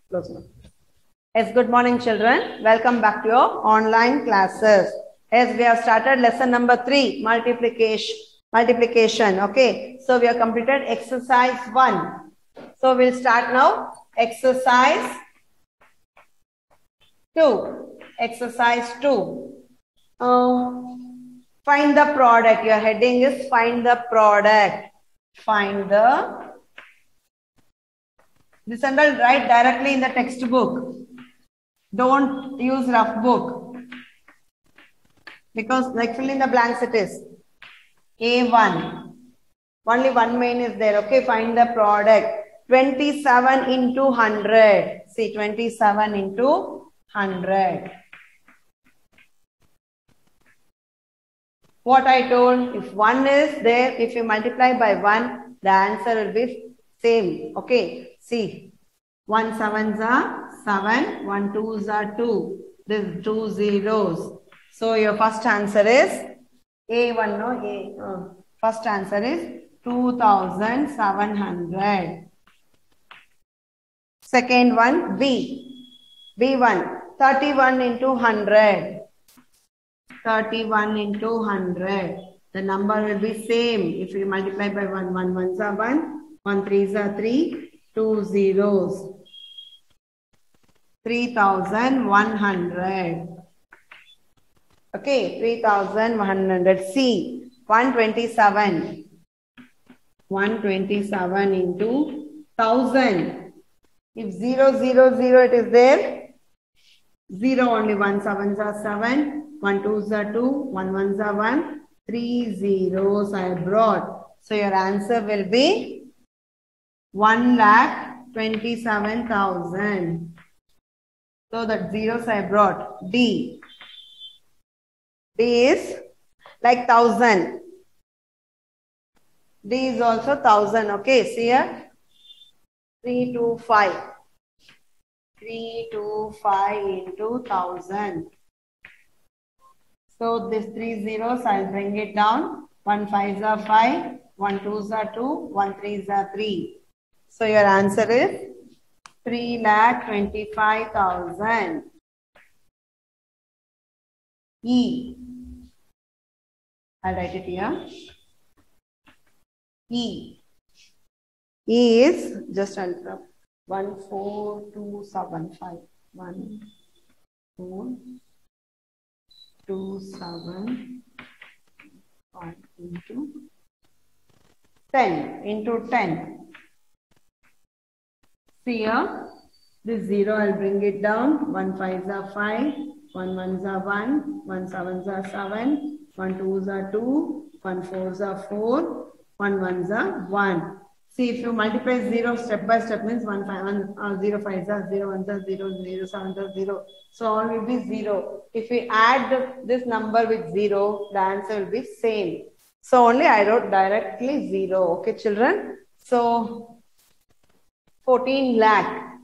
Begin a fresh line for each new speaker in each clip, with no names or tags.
Close now. Yes, good morning, children. Welcome back to your online classes. Yes, we have started lesson number 3, multiplication. Okay, so we have completed exercise 1. So we'll start now. Exercise 2. Exercise 2. Find the product. Your heading is find the product. Find the. This and all write directly in the textbook. Don't use rough book. Because like fill in the blanks it is. A1. Only one main is there. Okay, find the product. 27 into 100. See, 27 into 100. What I told, if 1 is there, if you multiply by 1, the answer will be same. Okay, see. 1 sevens are 7, 1 twos are 2. This 2 zeros. So your first answer is A1, no? First answer is 2700. Second one, B. B1, 31 into 100. 31 into 100. The number will be same. If you multiply by 1, 1 ones are 1, 1 threes are 3, 2 zeros. 3100. Okay, 3100. C. 127. 127 into 1000. If 0, 0, 0 it is there. 0 only. 1 sevens are 7. 1 twos are 2. 1 ones are 1. 3 zeros I brought. So your answer will be 1,27,000. So that zeros I brought. D. D is like 1000. D is also 1000. Okay, see here. 325. 325 into 1000. So this 3 zeros, I'll bring it down. 1 5s are 5. 1 2s are 2. 1 3s are 3. So your answer is 3,25,000. E. I'll write it here. E. E is just 14275. 1 4 2 7 5 into 10 into 10. See here, this 0 I'll bring it down. 1 5s are 5, 1 1s are 1, 1 7s are 7, 1 2s are 2, 1 4s are 4, 1 1s are 1. See, if you multiply 0 step by step means 1 5 1 0 5s are 0 1s are 0 0 7s are 0. So all will be 0. If we add this number with 0, the answer will be same. So only I wrote directly 0. Okay, children. So 14 lakh.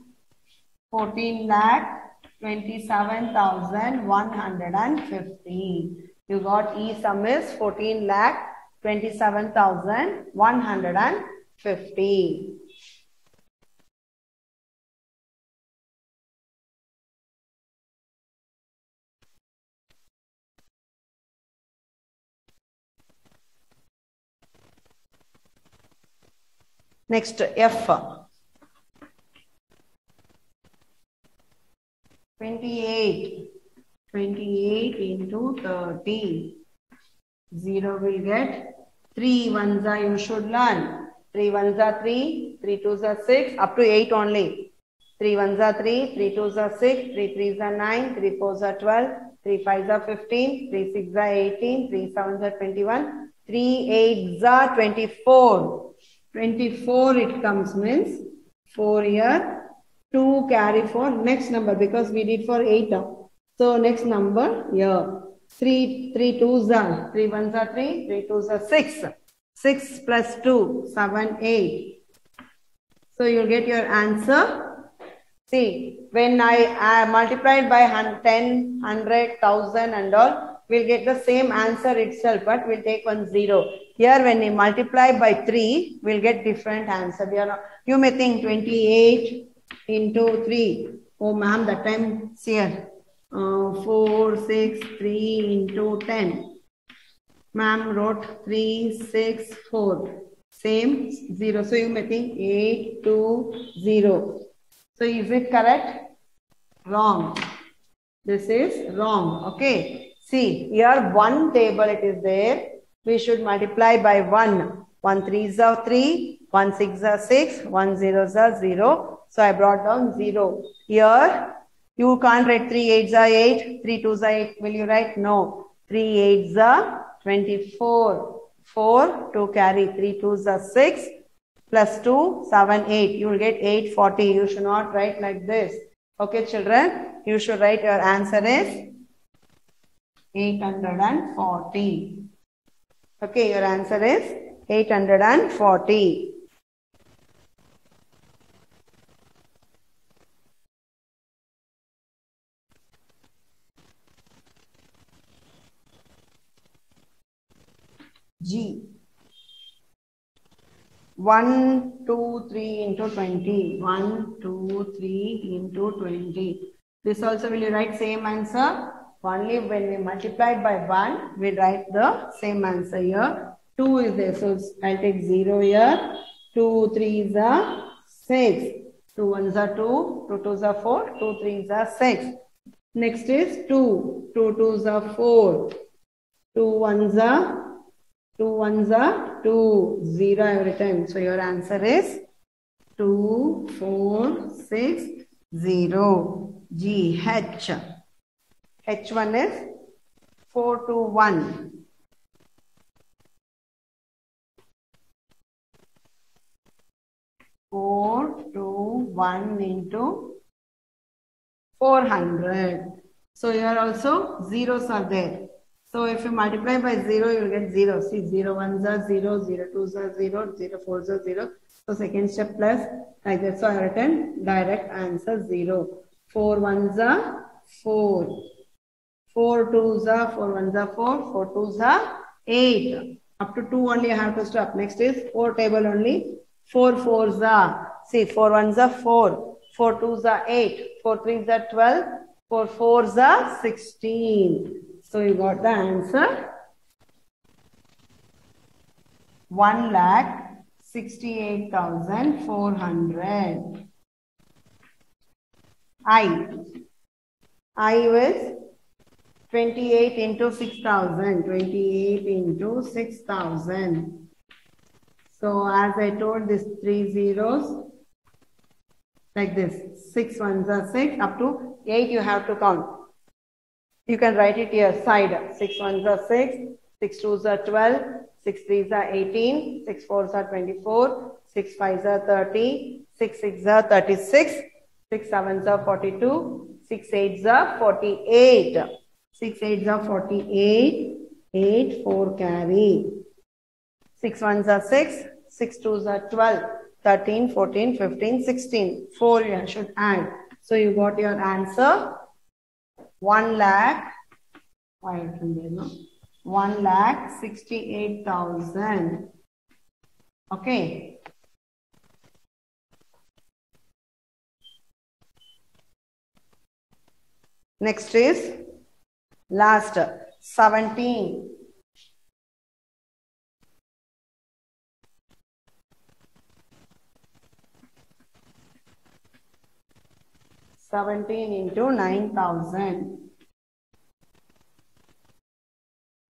14 lakh 27,150. You got E sum is 14 lakh 27,150. Next, F. 28. 28 into 30. 0 will get 3 ones are, you should learn. 3 ones are 3, 3 twos are 6, up to 8 only. 3 ones are 3, 3 twos are 6, 3 threes are 9, 3 fours are 12, 3 fives are 15, 3 sixes are 18, 3 sevens are 21, 3 eights are 24. 24 it comes means 4 here. 2 carry for next number because we did for 8. So next number here. 3 twos are 3 ones are 3, 3 twos are 6. 6 plus 2, 7, 8. So you'll get your answer. See, when I multiplied by 10, 100, 1000 and all, we'll get the same answer itself, but we'll take 1 0. Here when we multiply by 3, we'll get different answer. You may think 28 into 3. Oh, ma'am, that time, see here. 4, 6, 3 into 10. Ma'am wrote 3, 6, 4. Same 0. So you may think 8, 2, 0. So is it correct? Wrong. This is wrong. Okay. See, here one table it is there. We should multiply by 1. 1 3s are 3. 1 6 are 6. 1 0s are 0. So I brought down 0. Here you can't write 3 8s are 8. 3 2s are 8. Will you write? No. 3 8s are 24. 4 to carry. 3 2s are 6. Plus 2, 7, 8. You will get 840. You should not write like this. Okay, children. You should write your answer is 840. Okay, your answer is 840. G. 1, 2, 3 into 20. 1, 2, 3 into 20. This also will you write same answer? Only when we multiply by 1, we write the same answer here. 2 is there. So I'll take 0 here. 2 3s are 6. 2 1s are 2. 2 2s are 4. 2 3s are 6. Next is 2. 2 2s are 4. 2 1s are 2 1s are 2. 0 every time. So your answer is 2 4 6 0. G. H. H1 is 4 to 1. 4 to 1 into 400. So here also zeros are there. So if you multiply by 0, you will get 0. See, 0 1s are 0, 0 2s are 0, 0 4s are 0. So second step plus like that. So I written direct answer 0. 4 1s are 4. 4 2s are 4 1s are 4. 4 2s are 8. Up to 2 only I have to stop. Next is 4 table only. 4 4s are. See, 4 1s are 4. 4 2s are 8. 4 3s are 12. 4 4s are 16. So you got the answer 1,68,400. I was 28 into 6,000. 28 into 6,000. So as I told, this 3 zeros like this. 6 1s are 6. Up to 8 you have to count. You can write it here side. 6 1s are 6. 6 2s are 12. 6 3s are 18. 6 4s are 24. 6 5s are 30. 6 6s are 36. 6 7s are 42. 6 8s are 48. 6 8s are 48. 8 4 carry. 6 1s are 6. 6 2s are 12. 13, 14, 15, 16. 4 you should add. So you got your answer 1,68,000. Okay. Next is last 17. 17 into 9,000.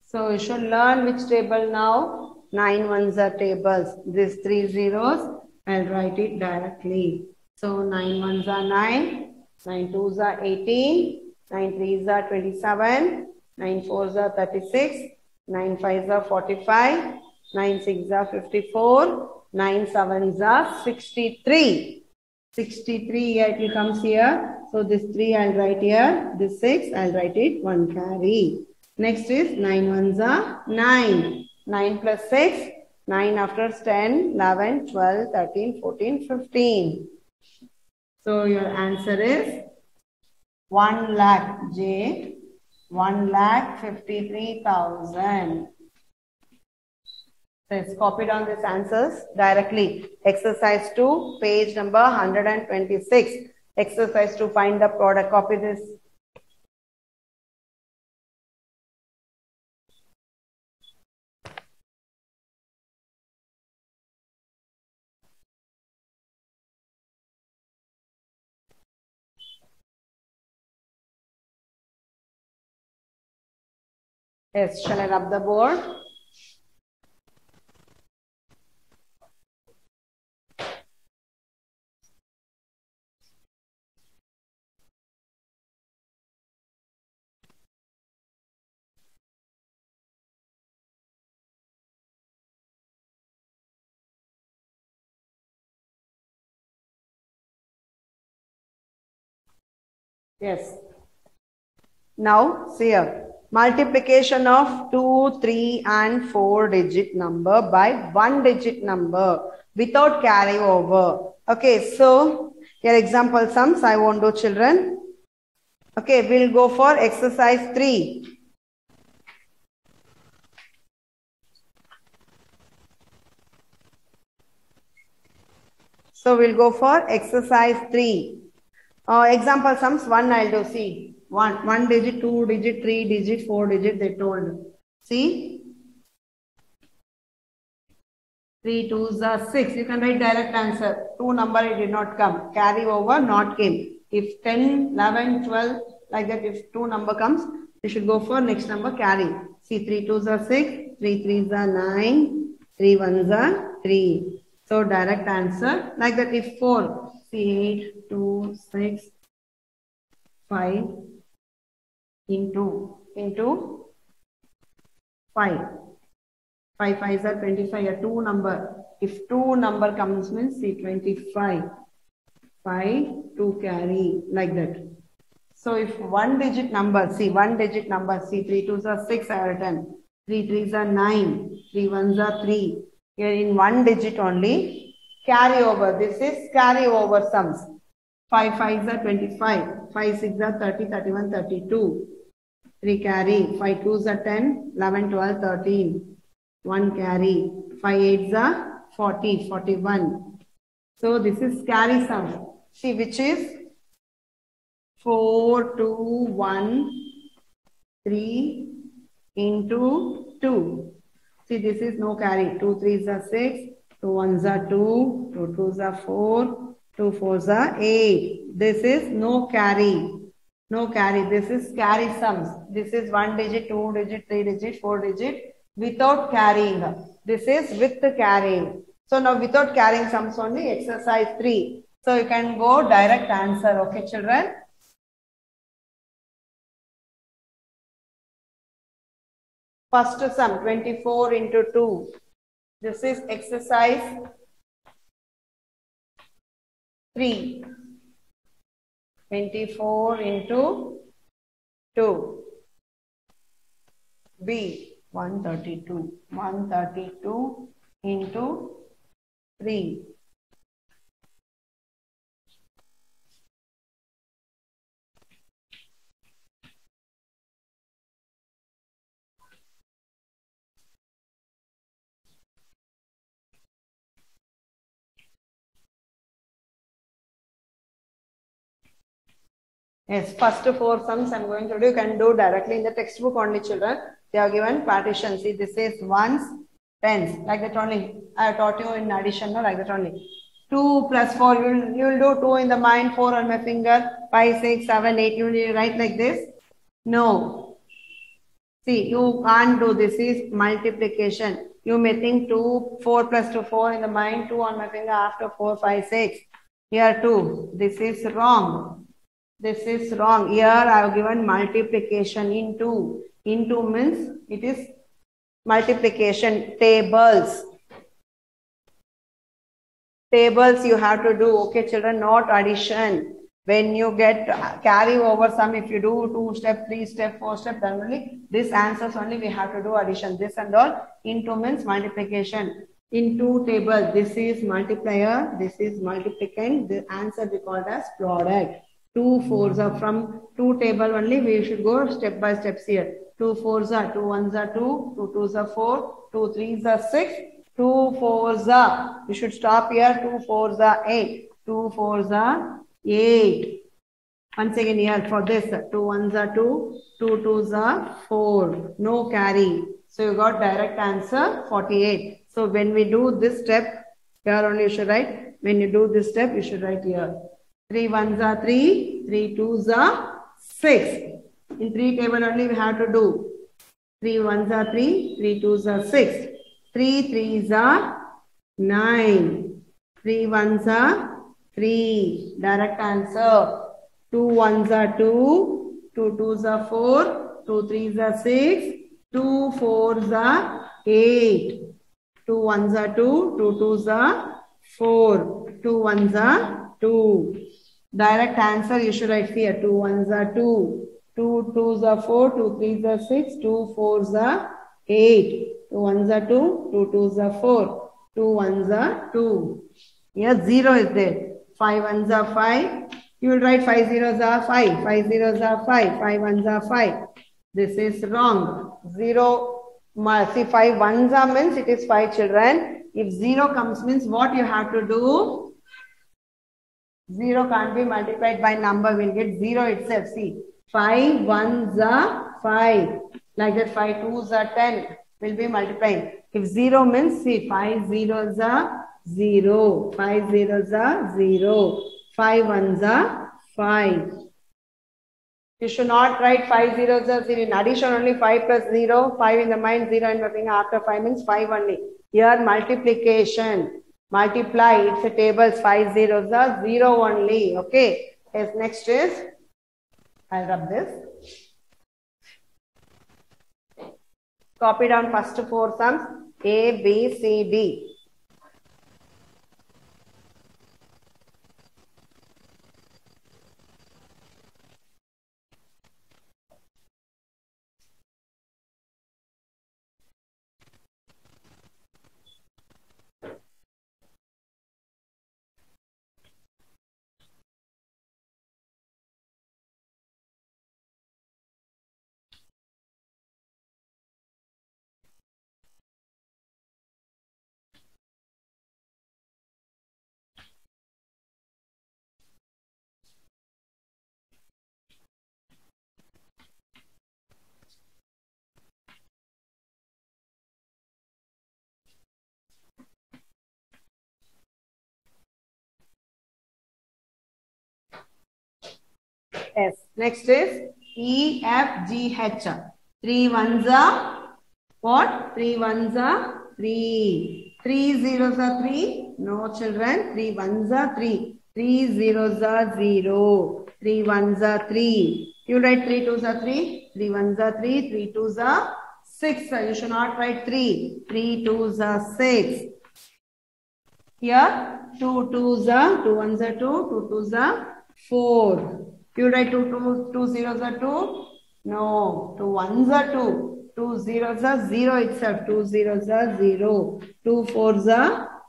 So you should learn which table now. 9 ones are tables. These 3 zeros, I'll write it directly. So 9 ones are 9, 9 twos are 18, 9 threes are 27, 9 fours are 36, 9 fives are 45, 9 sixes are 54, 9 sevens are 63. 63 here it will comes here. So this 3 I'll write here. This 6 I'll write it 1 carry. Next is 9 ones are 9. 9 plus 6. 9 after 10, 11, 12, 13, 14, 15. So your answer is 1 lakh. J. 1,53,000. Let's copy down these answers directly. Exercise 2, page number 126. exercise to find the product. Copy this. Yes, shall I rub the board? Yes. Now, see here. Multiplication of 2, 3 and 4 digit number by 1 digit number without carryover. Okay, so here example sums I won't do, children. Okay, we'll go for exercise 3. So we'll go for exercise 3. Example sums 1 I'll do. See, 1 digit, 2 digit, 3 digit, 4 digit they told. See, 3 2s are 6. You can write direct answer. 2 number it did not come. Carry over not came. If 10, 11, 12 like that, if 2 number comes, you should go for next number carry. See, 3 2s are 6, 3 3s are 9, 3 1s are 3. So direct answer like that. If 4, see 8, 2, 6, 5 into 5. 5 5s are 25. A 2 number. If 2 number comes means see 25. 5 2 carry like that. So if 1 digit number, see 1 digit number, see 3 2s are 6 I have written. 3 3s are 9. 3 1s are 3. Here in 1 digit only, carry over. This is carry over sums. 5 5s are 25. 5 6 are 30, 31, 32. 3 carry. 5 2s are 10, 11, 12, 13. 1 carry. 5 8s are 40, 41. So this is carry sum. See which is 4 2 1 3 into 2. See, this is no carry. 2 3s are 6, 2 1s are 2, 2 2s are 4, 2 4s are 8. This is no carry. No carry. This is carry sums. This is 1 digit, 2 digit, 3 digit, 4 digit without carrying. This is with the carrying. So now without carrying sums only, exercise 3. So you can go direct answer. Okay, children? First sum 24 into 2. This is exercise 3. 24 into 2. B 132. 132 into 3. Yes, first 4 sums I'm going to do. You can do directly in the textbook only, children. They are given partition. See, this is ones, tens, like that only. I have taught you in addition, no, like that only. 2 plus 4, you will do 2 in the mind, 4 on my finger, 5, 6, 7, 8. You will write like this? No. See, you can't do this. Is multiplication. You may think 2, 4 plus 2, 4 in the mind, 2 on my finger after 4, 5, 6. Here 2. This is wrong. This is wrong. Here I have given multiplication into. Into means it is multiplication. Tables. Tables you have to do. Okay, children, not addition. When you get carry over sum, if you do 2 step, 3 step, 4 step, then only this answers only we have to do addition. This and all. Into means multiplication. Into table. This is multiplier. This is multiplicand. The answer we called as product. 2 4s are from 2 table only. We should go step by steps here. 2 4s are 2 1s are 2, 2 2s are 4, 2 3s are 6, 2 4s are. We should stop here. 2 4s are 8, 2 4s are 8. Once again here for this, 2 ones are 2, 2 twos are 4. No carry. So you got direct answer 48. So when we do this step, here only you should write. When you do this step, you should write here. 3 ones are 3, 3 twos are 6. In 3 table only we have to do. 3 ones are 3, 3 twos are 6. 3 threes are 9. 3 ones are 3. Direct answer. 2 ones are 2, 2 twos are 4, 2 threes are 6, 2 fours are 8. 2 ones are 2, 2 twos are 4, 2 ones are 2. Direct answer you should write here. 2 ones are 2, 2 twos are 4, 2 threes are 6, 2 fours are 8. 2 ones are 2, 2 twos are 4, 2 ones are 2. Here 0 is there. 5 ones are 5. You will write 5 zeros are 5, 5 zeros are 5, 5 ones are 5. This is wrong. 0, see 5 ones are means it is 5 children. If 0 comes means what you have to do? 0 can't be multiplied by number. We'll get 0 itself. See, 5 ones are 5. Like that 5 twos are 10. We'll be multiplying. If 0 means, see, 5 zeros are 0. 5 zeros are 0. 5 ones are 5. You should not write 5 zeros are 0. In addition, only 5 plus 0. 5 in the mind, 0 in the finger. After 5 means 5 only. Here multiplication. Multiply. It's a table. 5 zeros are 0 only. Okay. Yes, next is, I'll rub this. Copy down first 4 sums. A, B, C, D. Yes. Next is E, F, G, H. 3 ones are what? 3 ones are 3. 3 zeros are 3. No children. 3 ones are 3. 3 zeros are 0. 3 ones are 3. You write 3 twos are 3. 3 ones are 3. 3 twos are 6. You should not write 3. 3 twos are 6. Here 2 twos are 2 ones are 2. 2 twos are 4. You write 2 zeros are 2. No. 2 ones are 2. 2 zeros are 0 itself. 2 zeros are 0. 2 fours are,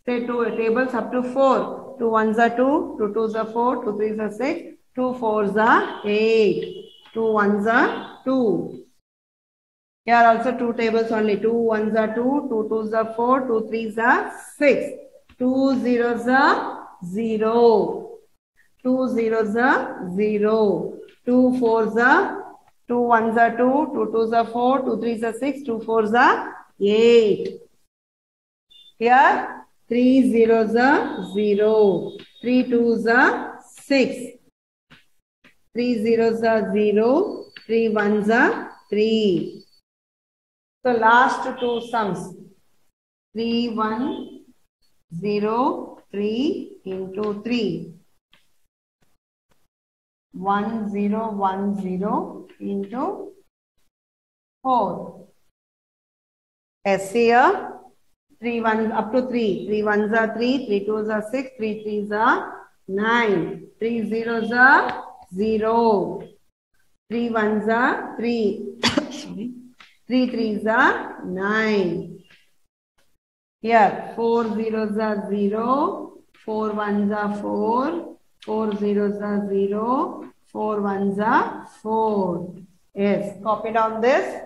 say 2 tables up to 4. 2 ones are 2. 2 twos are 4. 2 threes are 6. 2 fours are 8. 2 ones are 2. Here also 2 tables only. 2 ones are 2. 2 twos are 4. 2 threes are 6. 2 zeros are 0. 2 zeros are 0. 2 fours are 2 ones are 2. 2 twos are 4. 2 threes are 6. 2 fours are 8. Here 3 zeros are 0. 3 twos are 6. 3 zeros are 0. 3 ones are 3. So last 2 sums. 3, 1, 0, 3 into 3. 1, 0, 1, 0 into 4. Yes, here 3 ones up to 3. 3 ones are 3. 3 twos are 6. 3 threes are 9. 3 zeros are 0. 3 ones are 3. Sorry. 3 threes are 9. Here 4 zeros are 0. 4 ones are 4. 4 zeros are 0. 4 ones are 4. Yes, copy down this.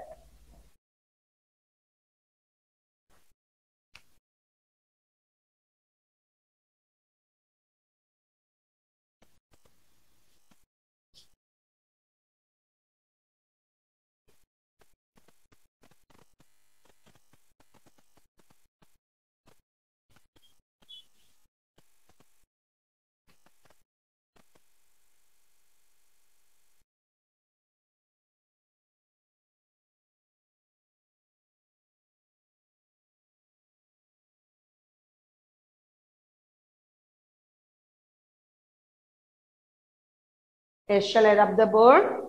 Yes, shall I rub the board?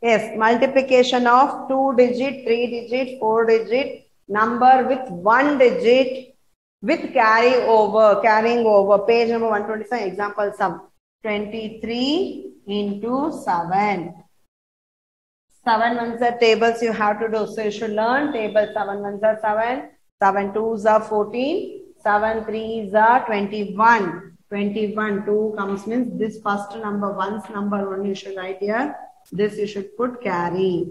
Yes, multiplication of 2-digit, 3-digit, 4-digit number with 1 digit with carrying over. Page number 127, example sum. 23 into 7. 7 ones are tables you have to do. So you should learn table. 7 ones are 7. 7 twos are 14. 7 threes are 21. 21. 2 comes means this first number, one's number one you should write here. This you should put carry.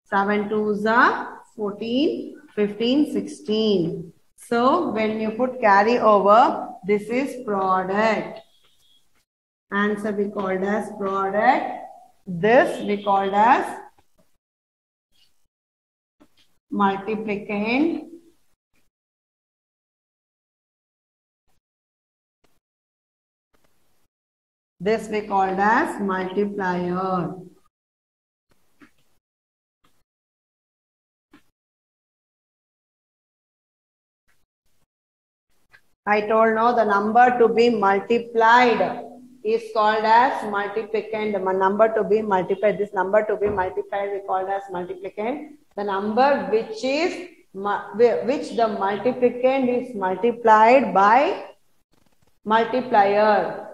7 twos are 14, 15, 16. So when you put carry over, this is product. Answer we called as product. This we called as multiplicand. This we called as multiplier. I told no, the number to be multiplied is called as multiplicand. The number to be multiplied, this number to be multiplied we called as multiplicand. The number which the multiplicand is multiplied by multiplier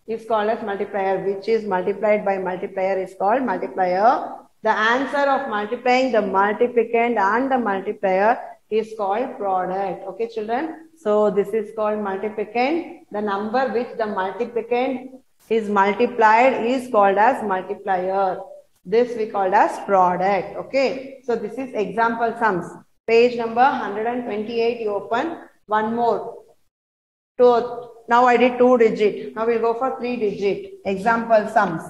is called as multiplier, which is multiplied by multiplier is called multiplier. The answer of multiplying the multiplicand and the multiplier is called product. Okay, children. So this is called multiplicand. The number which the multiplicand is multiplied is called as multiplier. This we called as product. Okay. So this is example sums. Page number 128. You open one more. Now I did 2-digit. Now we'll go for 3-digit. Example sums.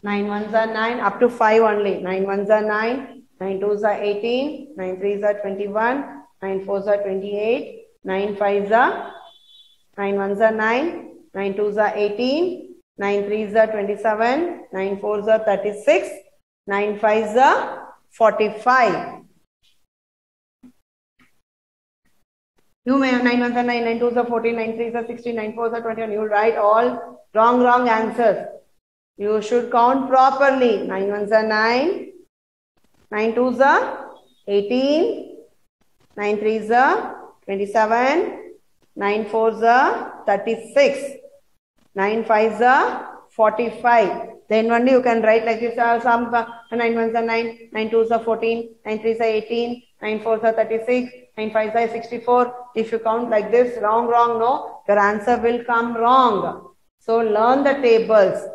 9 ones are 9, up to 5 only. 9 ones are 9, 9 twos are 18, 9 threes are 21, 9 fours are 28, 9 fives are, 9 ones are 9, 9 twos are 18, 9 threes are 27, 9 fours are 36, 9 fives are 45. You may have 9 ones are 9, 9 twos are 14, 9 threes are 16, 9 fours are 21. You will write all wrong answers. You should count properly. 9 ones are 9, 9 twos are 18, 9 threes are 27, 9 fours are 36, 9 fives are 45. Then only you can write like this. Some 9 ones are 9, 9 twos are 14, 9 threes are 18, 9 fours are 36, 9 fives are 64. If you count like this, wrong, no, your answer will come wrong. So learn the tables.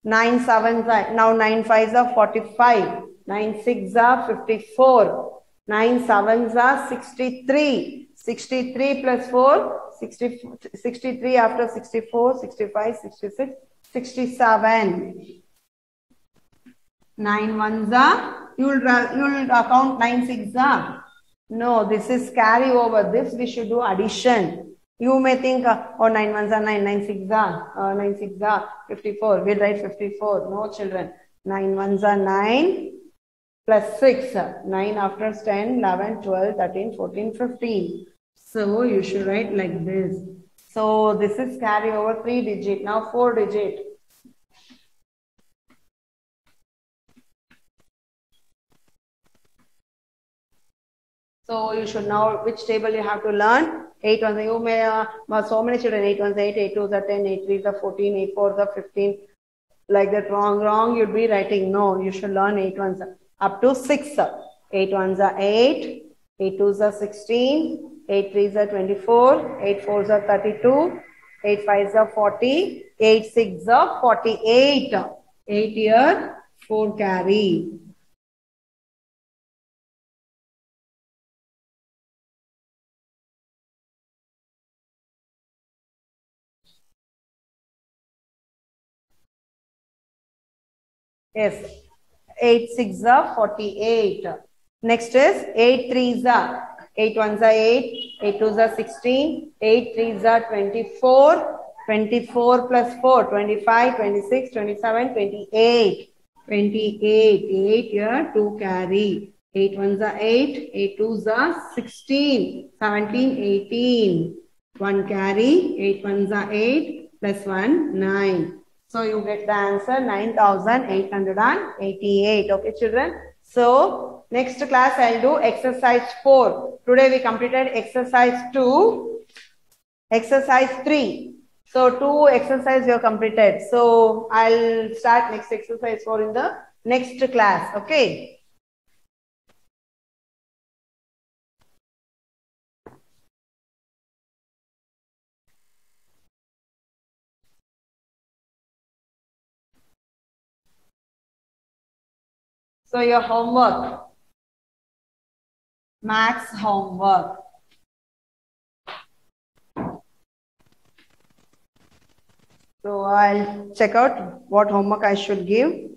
9 sevens are, now 9 fives are 45, 9 sixes are 54, 9 sevens are 63, 63 plus 4, 63 after 64, 65, 66, 67. 9 ones are, you will count 9 sixes are. No, this is carry over. This we should do addition. You may think, oh, 9 ones are 9, 9 sixes are, 9 sixes are 54. We'll write 54. No, children. 9 ones are 9 plus 6. 9 after 10, 11, 12, 13, 14, 15. So you should write like this. So this is carry over 3-digit. Now 4-digit. So you should know which table you have to learn. 8 ones, you may, so many children, 8 ones, 8, 8 twos are 10, 8 threes are 14, 8 fours are 15. Like that, wrong, you'd be writing. No, you should learn 8 ones up to 6. 8 ones are 8, 8 twos are 16, 8 threes are 24, 8 fours are 32, 8 fives are 40, 8 sixes are 48. 8 here, 4 carry. Yes, 8 sixes are 48. Next is 8 threes are 8 ones are 8, 8 twos are 16, 8 threes are 24, 24 plus 4, 25, 26, 27, 28. 28, 8 here, 2 carry. 8 ones are 8, 8 twos are 16, 17, 18. 1 carry, 8 ones are 8, plus 1, 9. So you get the answer 9888. Okay, children. So next class I'll do exercise 4. Today we completed exercise 2, exercise 3. So 2 exercises you have completed. So I'll start next exercise 4 in the next class. Okay. So your homework, maths homework. So I'll check out what homework I should give.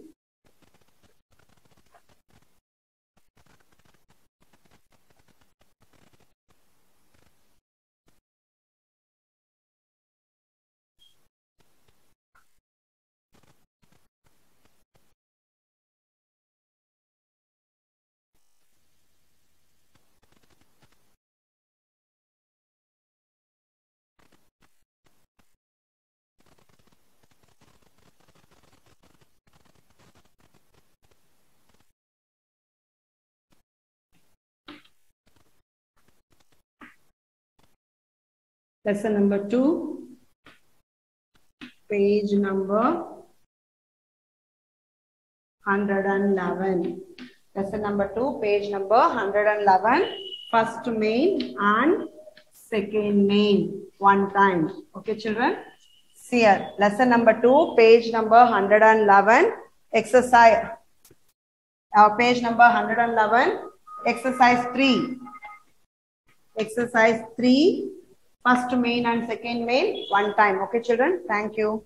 Lesson number 2, page number 111. Lesson number 2, page number 111. First main and second main one time. Okay, children. See here. Lesson number 2, page number 111. Exercise. Page number 111. Exercise 3. Exercise 3. First main and second main one time. Okay, children. Thank you.